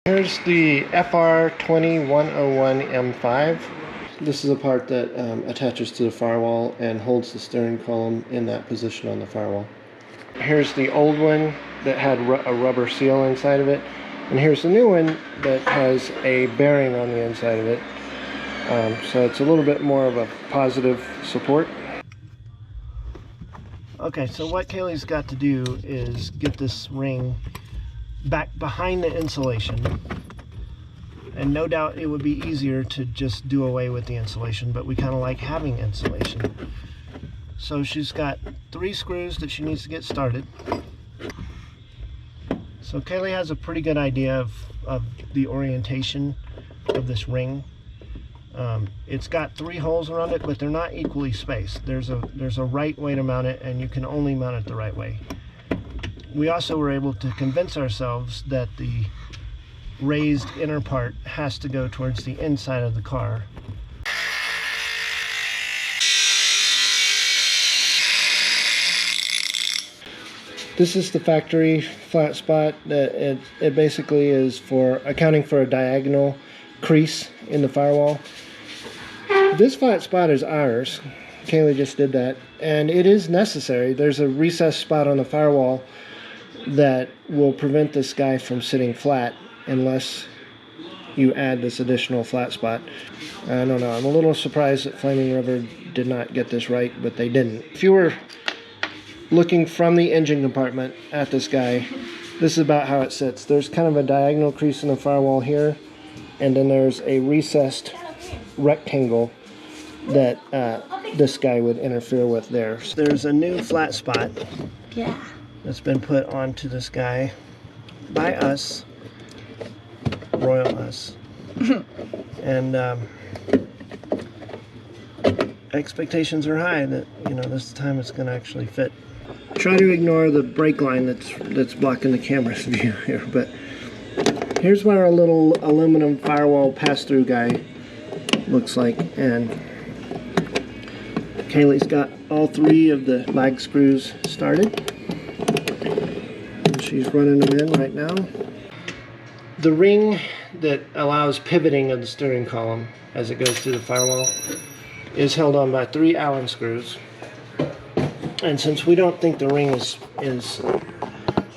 Here's the FR20101M5. This is a part that attaches to the firewall and holds the steering column in that position on the firewall. Here's the old one that had a rubber seal inside of it. And here's the new one that has a bearing on the inside of it. So it's a little bit more of a positive support. Okay, so what Kailey's got to do is get this ring back behind the insulation. And no doubt it would be easier to just do away with the insulation, but we kind of like having insulation. So she's got 3 screws that she needs to get started. So Kailey has a pretty good idea of the orientation of this ring. It's got 3 holes around it, but they're not equally spaced. There's a right way to mount it, and you can only mount it the right way. We also were able to convince ourselves that the raised inner part has to go towards the inside of the car. This is the factory flat spot. It basically is for accounting for a diagonal crease in the firewall. This flat spot is ours. Kailey just did that, and it is necessary. There's a recessed spot on the firewall that will prevent this guy from sitting flat unless you add this additional flat spot. I don't know, I'm a little surprised that Flaming River did not get this right, but they didn't. If you were looking from the engine compartment at this guy, this is about how it sits. There's kind of a diagonal crease in the firewall here, and then there's a recessed rectangle that this guy would interfere with there. So there's a new flat spot that's been put onto this guy by us, royal us, and expectations are high that, you know, this time it's going to actually fit. Try to ignore the brake line that's blocking the camera's view here, but here's what our little aluminum firewall pass-through guy looks like, and Kailey's got all 3 of the lag screws started, and she's running them in right now. The ring that allows pivoting of the steering column as it goes through the firewall is held on by 3 Allen screws. And since we don't think the ring the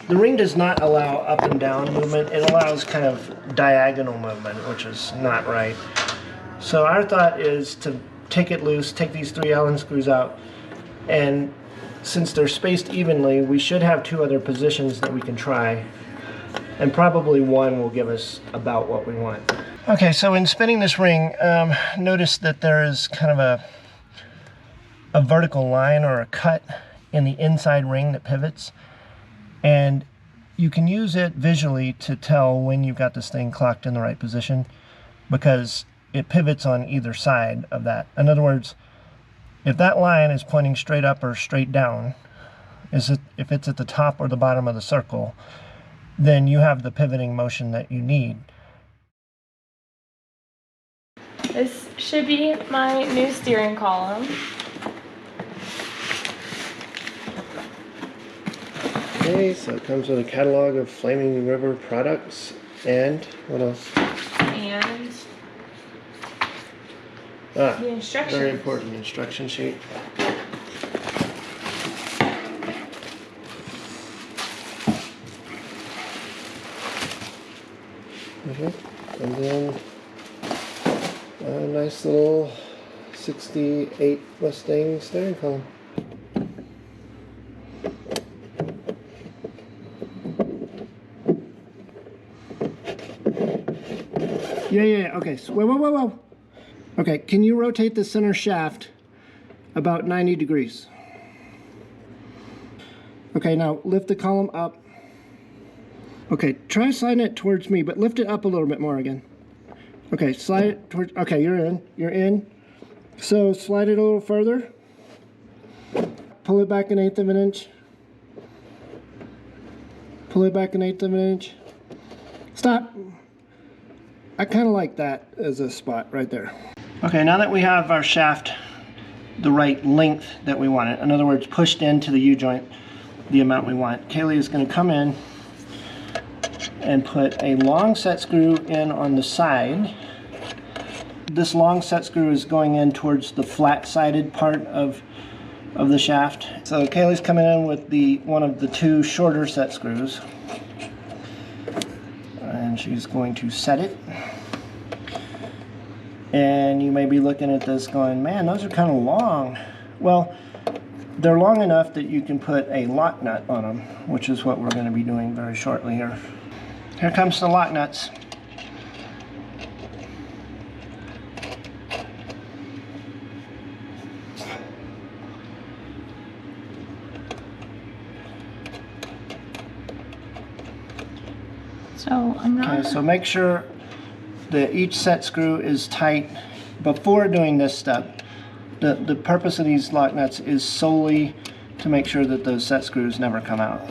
ring does not allow up and down movement, it allows kind of diagonal movement, which is not right. So our thought is to take it loose, take these 3 Allen screws out, and since they're spaced evenly, we should have 2 other positions that we can try. And probably one will give us about what we want. Okay, so in spinning this ring, notice that there is kind of a vertical line or a cut in the inside ring that pivots. And you can use it visually to tell when you've got this thing clocked in the right position, because it pivots on either side of that. In other words, if that line is pointing straight up or straight down, if it's at the top or the bottom of the circle, then you have the pivoting motion that you need. This should be my new steering column. Okay, so it comes with a catalog of Flaming River products, and what else? And the instructions. Very important instruction sheet. Okay, and then a nice little 68 Mustang steering column. Yeah, okay, so whoa. Okay, can you rotate the center shaft about 90 degrees? Okay, now lift the column up. Okay, try sliding it towards me, but lift it up a little bit more again. Okay, slide it towards, okay, you're in. So slide it a little further. Pull it back 1/8 of an inch. Pull it back 1/8 of an inch. Stop. I kind of like that as a spot right there. Okay, now that we have our shaft the right length that we want it, in other words, pushed into the U-joint the amount we want, Kailey is going to come in and put a long set screw in on the side. This long set screw is going in towards the flat-sided part of the shaft. So Kailey's coming in with one of the two shorter set screws, and she's going to set it. And you may be looking at this going, man, those are kind of long. Well, they're long enough that you can put a lock nut on them, which is what we're going to be doing very shortly here. Here comes the lock nuts. So I'm not... Okay, so make sure that each set screw is tight before doing this step. The purpose of these lock nuts is solely to make sure that those set screws never come out.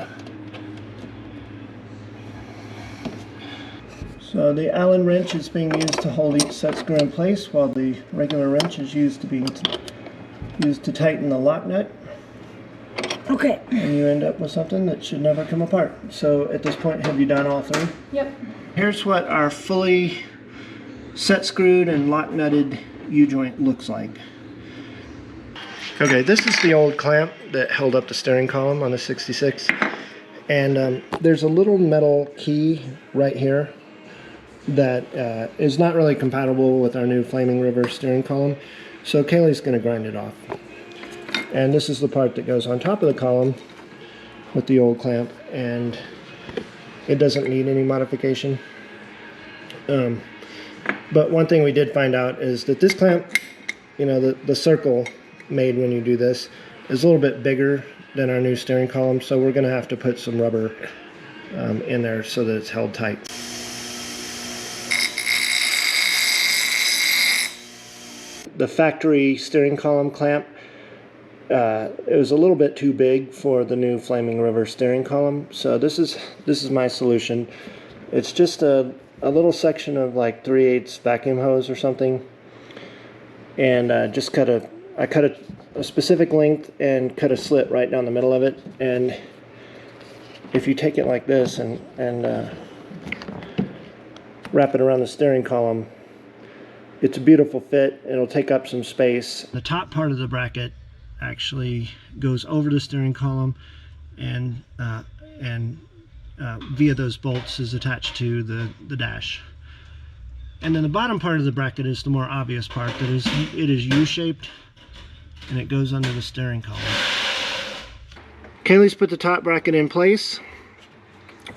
So the Allen wrench is being used to hold each set screw in place, while the regular wrench is used to tighten the lock nut. Okay. And you end up with something that should never come apart. So at this point, have you done all three? Yep. Here's what our fully set screwed and lock nutted U-joint looks like. Okay, this is the old clamp that held up the steering column on the 66. And there's a little metal key right here that is not really compatible with our new Flaming River steering column. So Kailey's going to grind it off. And this is the part that goes on top of the column with the old clamp, and it doesn't need any modification. But one thing we did find out is that this clamp, you know, the circle made when you do this is a little bit bigger than our new steering column, so we're going to have to put some rubber in there so that it's held tight. The factory steering column clamp, it was a little bit too big for the new Flaming River steering column, so this is my solution. It's just a little section of like 3/8 vacuum hose or something, and I cut a specific length and cut a slit right down the middle of it. And if you take it like this and wrap it around the steering column, it's a beautiful fit. It'll take up some space. The top part of the bracket actually goes over the steering column, and via those bolts is attached to the dash. And then the bottom part of the bracket is the more obvious part. It is U-shaped, and it goes under the steering column. Kailey's put the top bracket in place.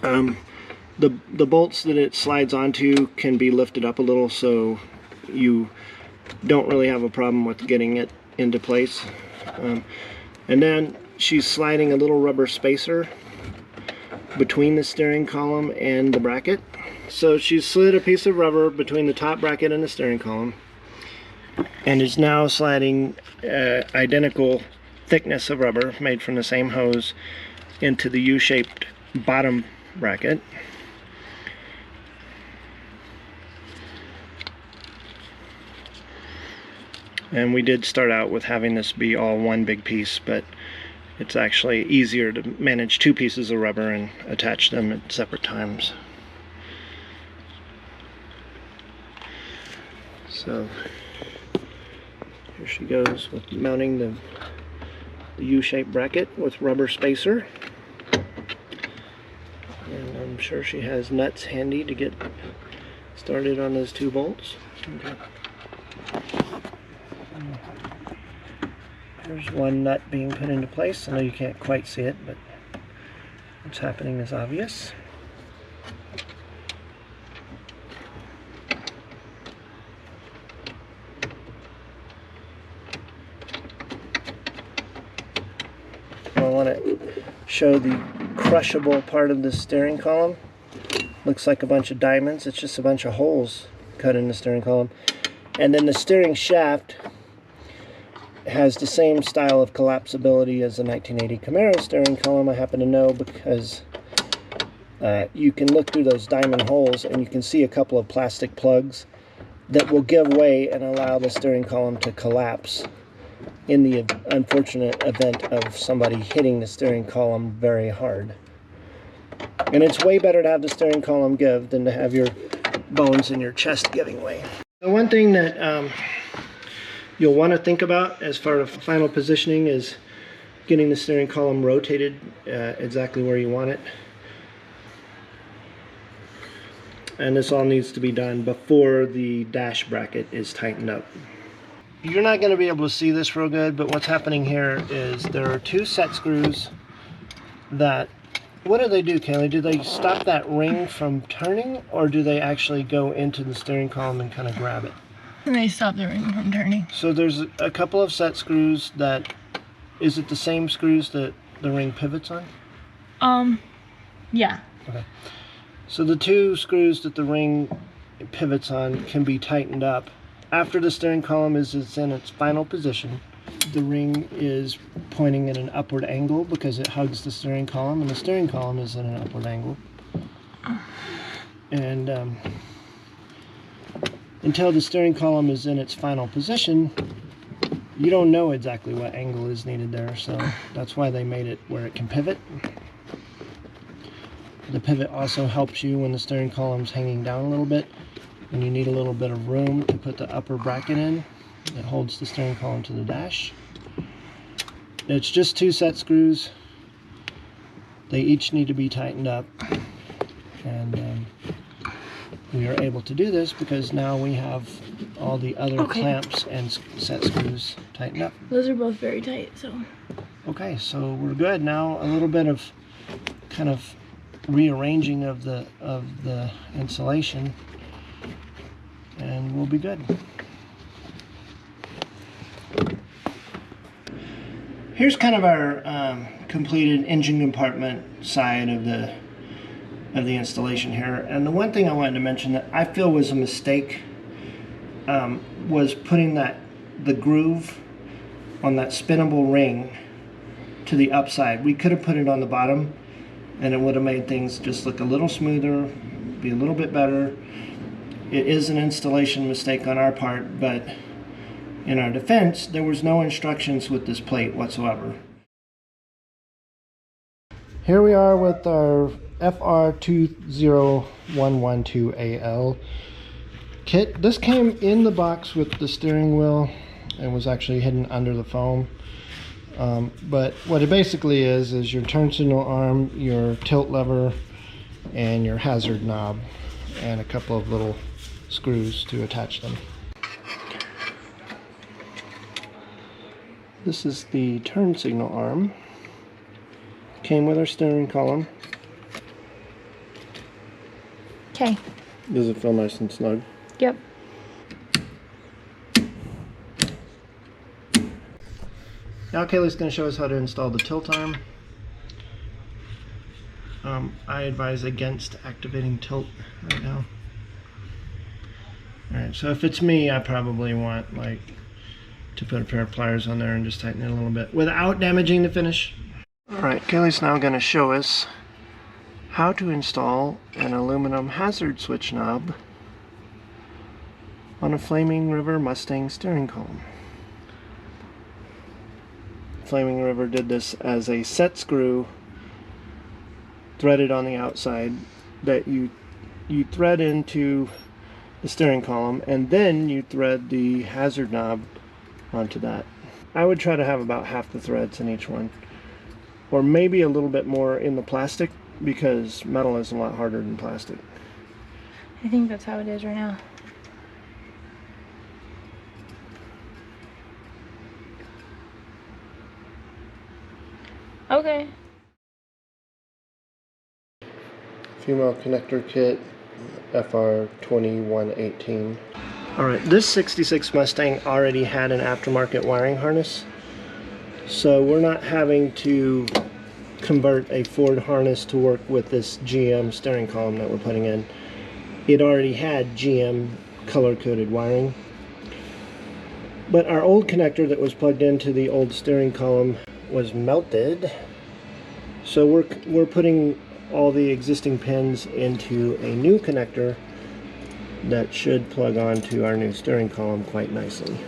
The bolts that it slides onto can be lifted up a little, so you don't really have a problem with getting it into place. And then she's sliding a little rubber spacer between the steering column and the bracket. So she's slid a piece of rubber between the top bracket and the steering column, and is now sliding identical thickness of rubber made from the same hose into the U-shaped bottom bracket. And we did start out with having this be all one big piece, but it's actually easier to manage two pieces of rubber and attach them at separate times. So here she goes with mounting the U-shaped bracket with rubber spacer. And I'm sure she has nuts handy to get started on those two bolts. Okay. There's one nut being put into place. I know you can't quite see it, but what's happening is obvious. I want to show the crushable part of the steering column. Looks like a bunch of diamonds. It's just a bunch of holes cut in the steering column. And then the steering shaft has the same style of collapsibility as the 1980 Camaro steering column. I happen to know because you can look through those diamond holes and you can see a couple of plastic plugs that will give way and allow the steering column to collapse in the unfortunate event of somebody hitting the steering column very hard. And it's way better to have the steering column give than to have your bones in your chest giving way. The one thing that you'll want to think about as far as final positioning is getting the steering column rotated exactly where you want it. And this all needs to be done before the dash bracket is tightened up. You're not going to be able to see this real good, but what's happening here is there are 2 set screws that, what do they do, Kailey? Do they stop that ring from turning, or do they actually go into the steering column and kind of grab it? And they stop the ring from turning. So there's a couple of set screws that, is it the same screws that the ring pivots on? Yeah. Okay. So the 2 screws that the ring pivots on can be tightened up. After the steering column is in its final position, the ring is pointing at an upward angle because it hugs the steering column, and the steering column is at an upward angle. And until the steering column is in its final position, you don't know exactly what angle is needed there, so that's why they made it where it can pivot. The pivot also helps you when the steering column's hanging down a little bit, and you need a little bit of room to put the upper bracket in. It holds the steering column to the dash. It's just 2 set screws. They each need to be tightened up, and we are able to do this because now we have all the other clamps and set screws tightened up. Those are both very tight, so. Okay, so we're good. Now a little bit of kind of rearranging of the insulation, and we'll be good. Here's kind of our completed engine compartment side of the installation here. And the one thing I wanted to mention that I feel was a mistake was putting the groove on that spinnable ring to the upside. We could have put it on the bottom, and it would have made things just look a little smoother, be a little bit better. It is an installation mistake on our part, but in our defense, there was no instructions with this plate whatsoever. Here we are with our FR20112AL kit. This came in the box with the steering wheel and was actually hidden under the foam. But what it basically is your turn signal arm, your tilt lever, and your hazard knob, and a couple of little screws to attach them. This is the turn signal arm. Came with our steering column. Okay. Does it feel nice and snug? Yep. Now Kailey's going to show us how to install the tilt arm. I advise against activating tilt right now. Alright, so if it's me, I probably want to put a pair of pliers on there and just tighten it a little bit without damaging the finish. Alright, Kailey's now going to show us how to install an aluminum hazard switch knob on a Flaming River Mustang steering column. Flaming River did this as a set screw threaded on the outside that you thread into the steering column, and then you thread the hazard knob onto that. I would try to have about half the threads in each one, or maybe a little bit more in the plastic, because metal is a lot harder than plastic. I think that's how it is right now. Okay. Female connector kit, FR2118. Alright, this 66 Mustang already had an aftermarket wiring harness, so we're not having to convert a Ford harness to work with this GM steering column that we're putting in. It already had GM color-coded wiring. But our old connector that was plugged into the old steering column was melted, so we're putting all the existing pins into a new connector that should plug onto our new steering column quite nicely.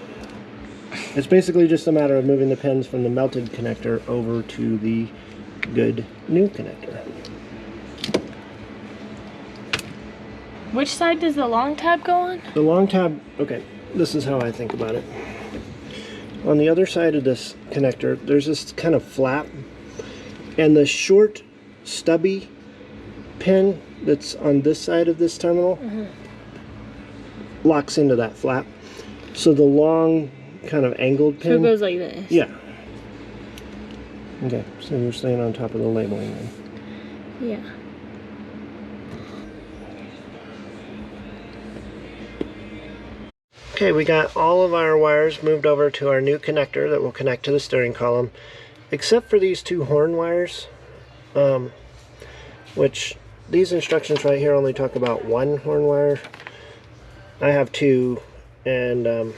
It's basically just a matter of moving the pins from the melted connector over to the good new connector. Which side does the long tab go on? The long tab, okay, this is how I think about it. On the other side of this connector, there's this kind of flap, and the short, stubby pin that's on this side of this terminal locks into that flap. So the long, kind of angled pin... So it goes like this? Yeah. Okay, so you're staying on top of the labeling then. Yeah. Okay, we got all of our wires moved over to our new connector that will connect to the steering column, except for these two horn wires, which these instructions right here only talk about one horn wire. I have two, and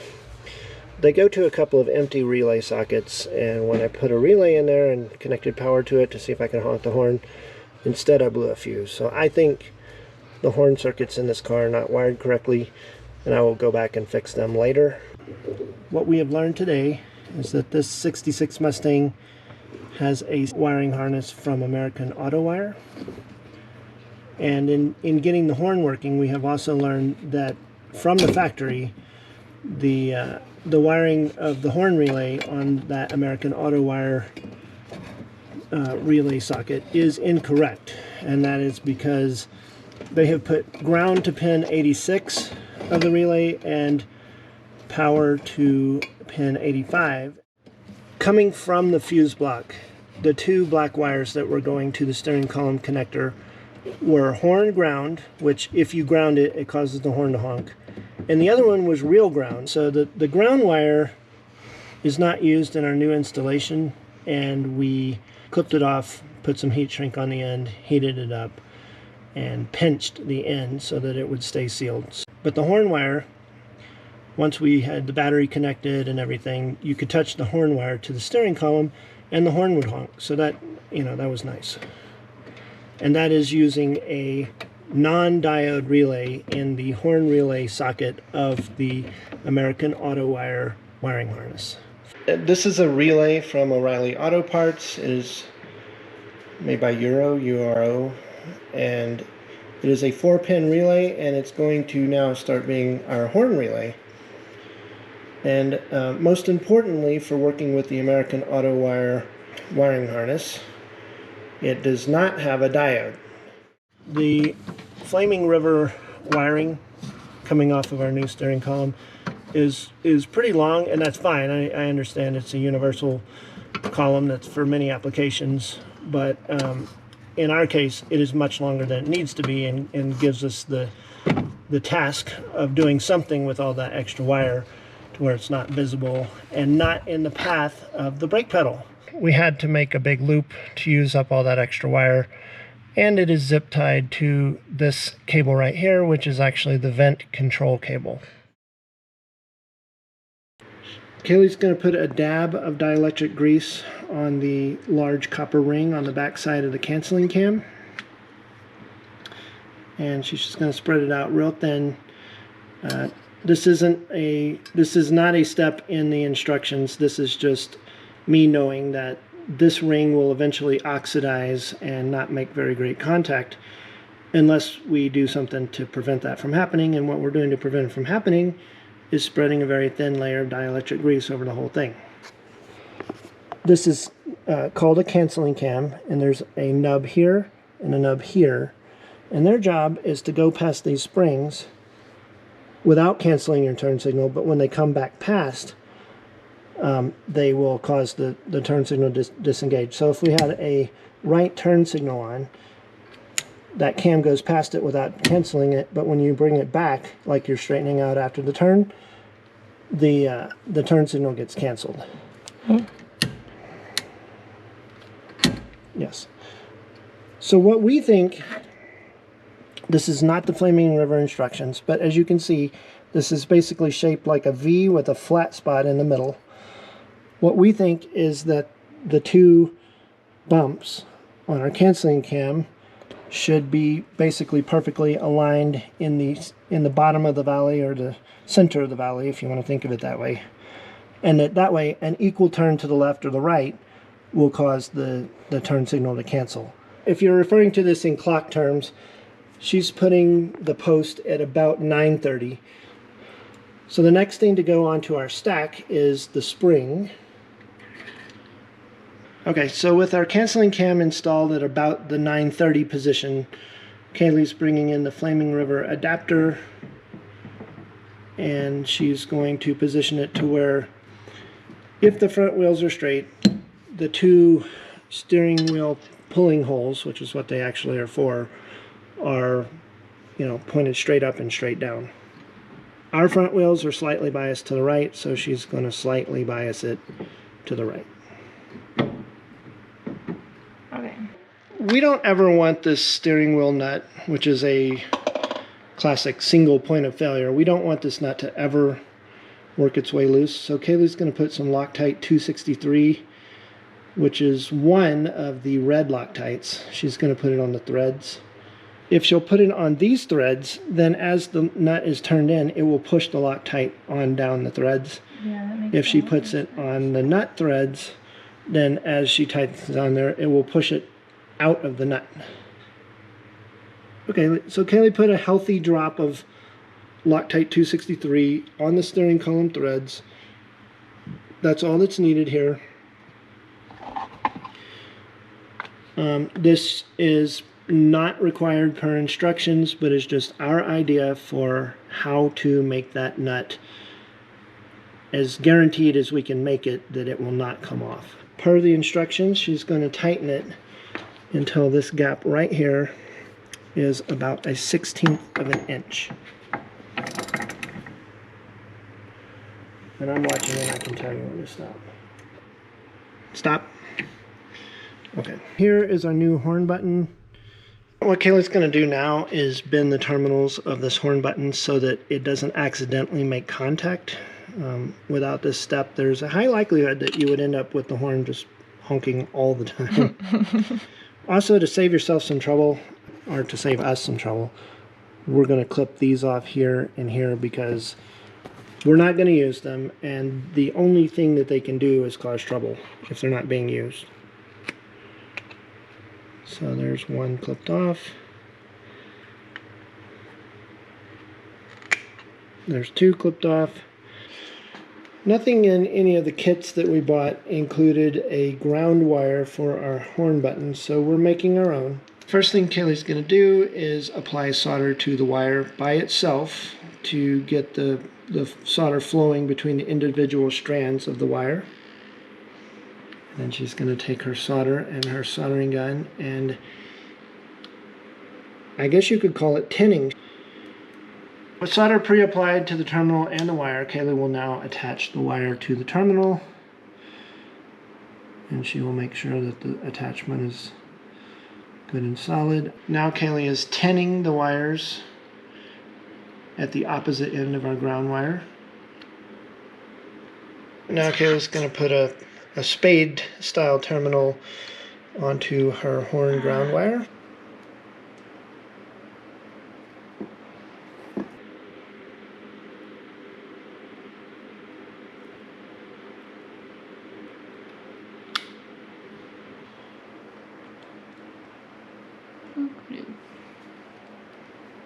they go to a couple of empty relay sockets, and when I put a relay in there and connected power to it to see if I can honk the horn, instead I blew a fuse. So I think the horn circuits in this car are not wired correctly, and I will go back and fix them later. What we have learned today is that this 66 Mustang has a wiring harness from American Auto Wire. And in getting the horn working, we have also learned that from the factory, the wiring of the horn relay on that American Auto Wire relay socket is incorrect. And that is because they have put ground to pin 86 of the relay and power to pin 85. Coming from the fuse block, the two black wires that were going to the steering column connector were horn ground, which if you ground it, it causes the horn to honk. And the other one was real ground. So the ground wire is not used in our new installation, and we clipped it off, put some heat shrink on the end, heated it up, and pinched the end so that it would stay sealed. But the horn wire, once we had the battery connected and everything, you could touch the horn wire to the steering column and the horn would honk. So that, that was nice. And that is using a non-diode relay in the horn relay socket of the American Auto Wire wiring harness. This is a relay from O'Reilly Auto Parts. It is made by URO, and it is a 4-pin relay, and it's going to now start being our horn relay. And most importantly, for working with the American Auto Wire wiring harness, it does not have a diode. The Flaming River wiring coming off of our new steering column is pretty long, and that's fine. I understand it's a universal column that's for many applications, but in our case, it is much longer than it needs to be, and gives us the task of doing something with all that extra wire to where it's not visible and not in the path of the brake pedal. We had to make a big loop to use up all that extra wire, and it is zip tied to this cable right here, which is actually the vent control cable. Kailey's going to put a dab of dielectric grease on the large copper ring on the back side of the canceling cam. And she's just going to spread it out real thin. This is not a step in the instructions. This is just me knowing that this ring will eventually oxidize and not make very great contact unless we do something to prevent that from happening. And what we're doing to prevent it from happening is spreading a very thin layer of dielectric grease over the whole thing. This is called a canceling cam, and there's a nub here and a nub here, and their job is to go past these springs without canceling your turn signal, but when they come back past, they will cause the turn signal to disengage. So if we had a right turn signal on, that cam goes past it without canceling it, but when you bring it back, like you're straightening out after the turn, the turn signal gets canceled. Yes. So what we think, this is not the Flaming River instructions, but as you can see, this is basically shaped like a V with a flat spot in the middle. What we think is that the two bumps on our canceling cam should be basically perfectly aligned in the bottom of the valley, or the center of the valley, if you want to think of it that way. And that way an equal turn to the left or the right will cause the turn signal to cancel. If you're referring to this in clock terms, She's putting the post at about 930. So the next thing to go onto our stack is the spring. Okay, so with our canceling cam installed at about the 930 position, Kailey's bringing in the Flaming River adapter, and she's going to position it to where, if the front wheels are straight, the two steering wheel pulling holes, which is what they actually are for, are, you know, pointed straight up and straight down. Our front wheels are slightly biased to the right, so she's going to slightly bias it to the right. Okay. We don't ever want this steering wheel nut, which is a classic single point of failure, we don't want this nut to ever work its way loose. So Kailey's going to put some Loctite 263, which is one of the red Loctites. She's going to put it on the threads. If she'll put it on these threads, then as the nut is turned in, it will push the Loctite on down the threads. Yeah, that makes If she sense. puts it on the nut threads, then as she tightens it on there, it will push it out of the nut. Okay, so Kailey put a healthy drop of Loctite 263 on the steering column threads. That's all that's needed here. This is not required per instructions, but is just our idea for how to make that nut as guaranteed as we can make it that it will not come off. Per the instructions, she's going to tighten it until this gap right here is about a 1/16 of an inch. And I'm watching and I can tell you when to stop. Stop. Okay, here is our new horn button. What Kailey's going to do now is bend the terminals of this horn button so that it doesn't accidentally make contact. Without this step, there's a high likelihood that you would end up with the horn just honking all the time. Also, to save yourself some trouble, or to save us some trouble, we're going to clip these off here and here because we're not going to use them, and the only thing that they can do is cause trouble if they're not being used. So there's one clipped off. There's two clipped off. Nothing in any of the kits that we bought included a ground wire for our horn buttons, so we're making our own. First thing Kailey's going to do is apply solder to the wire by itself to get the solder flowing between the individual strands of the wire. And then she's going to take her solder and her soldering gun, and I guess you could call it tinning. With solder pre-applied to the terminal and the wire, Kailey will now attach the wire to the terminal, and she will make sure that the attachment is good and solid. Now Kailey is tinning the wires at the opposite end of our ground wire. Now Kailey's going to put a spade style terminal onto her horn ground wire.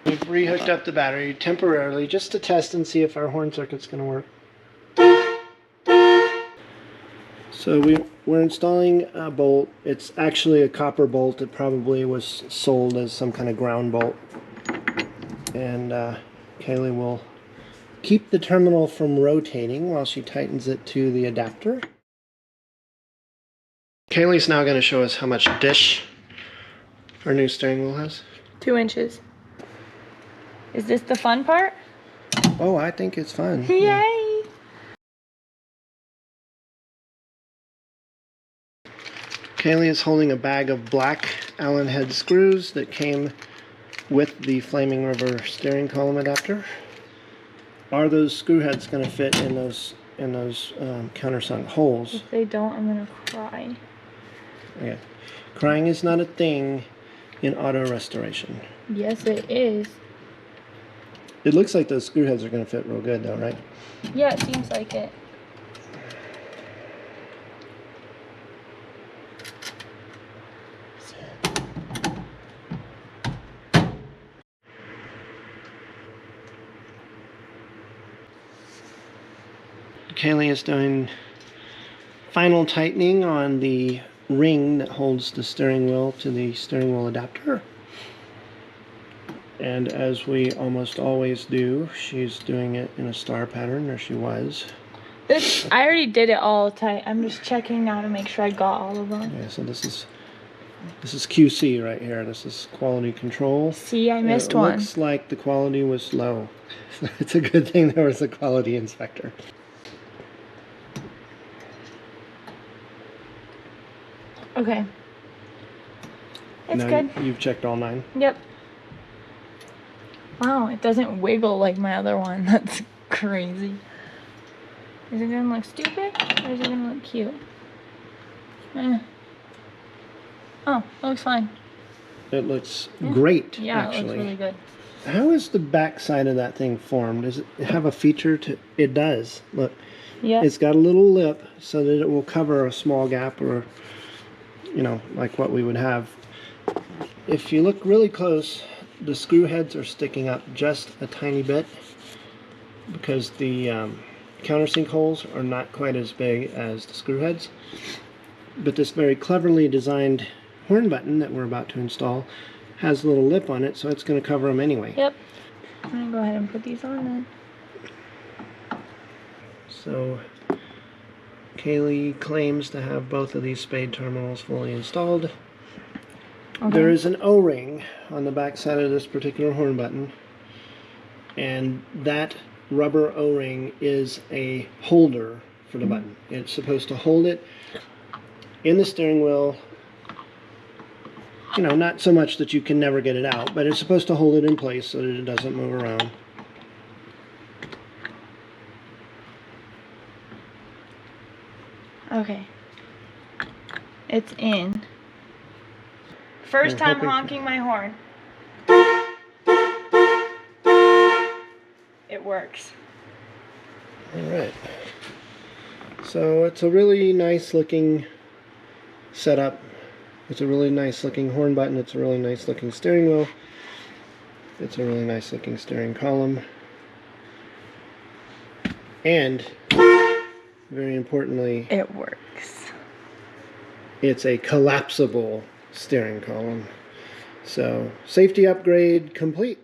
We've rehooked up the battery temporarily just to test and see if our horn circuit's going to work. So we're installing a bolt. It's actually a copper bolt. It probably was sold as some kind of ground bolt. And Kailey will keep the terminal from rotating while she tightens it to the adapter. Kailey's now going to show us how much dish our new steering wheel has. 2 inches. Is this the fun part? Oh, I think it's fun. Yay! Kailey is holding a bag of black Allen head screws that came with the Flaming River steering column adapter. Are those screw heads going to fit in those countersunk holes? If they don't, I'm gonna cry. Okay. Crying is not a thing in auto restoration. Yes, it is. It looks like those screw heads are going to fit real good though, right? Yeah, it seems like it. Kailey is doing final tightening on the ring that holds the steering wheel to the steering wheel adapter. And as we almost always do, she's doing it in a star pattern, or she was. I already did it all tight. I'm just checking now to make sure I got all of them. Yeah, so this is QC right here. This is quality control. See, I missed one. It looks like the quality was low. It's a good thing there was a quality inspector. Okay. It's now good. You've checked all 9? Yep. Wow, it doesn't wiggle like my other one. That's crazy. Is it gonna look stupid or is it gonna look cute? Oh, it looks fine. It looks great, yeah, actually. It looks really good. How is the back side of that thing formed? Does it have a feature to it? Does. Look. Yeah. It's got a little lip so that it will cover a small gap, or, you know, like what we would have. If you look really close, the screw heads are sticking up just a tiny bit because the countersink holes are not quite as big as the screw heads. But this very cleverly designed horn button that we're about to install has a little lip on it, so it's going to cover them anyway. Yep. I'm going to go ahead and put these on then. So Kailey claims to have both of these spade terminals fully installed. Okay. There is an O-ring on the back side of this particular horn button, and that rubber O-ring is a holder for the button. It's supposed to hold it in the steering wheel, you know, not so much that you can never get it out, but it's supposed to hold it in place so that it doesn't move around. Okay. It's in. First time honking my horn. It works. Alright. So it's a really nice looking setup. It's a really nice looking horn button. It's a really nice looking steering wheel. It's a really nice looking steering column. And very importantly, it works. It's a collapsible steering column. So, safety upgrade complete.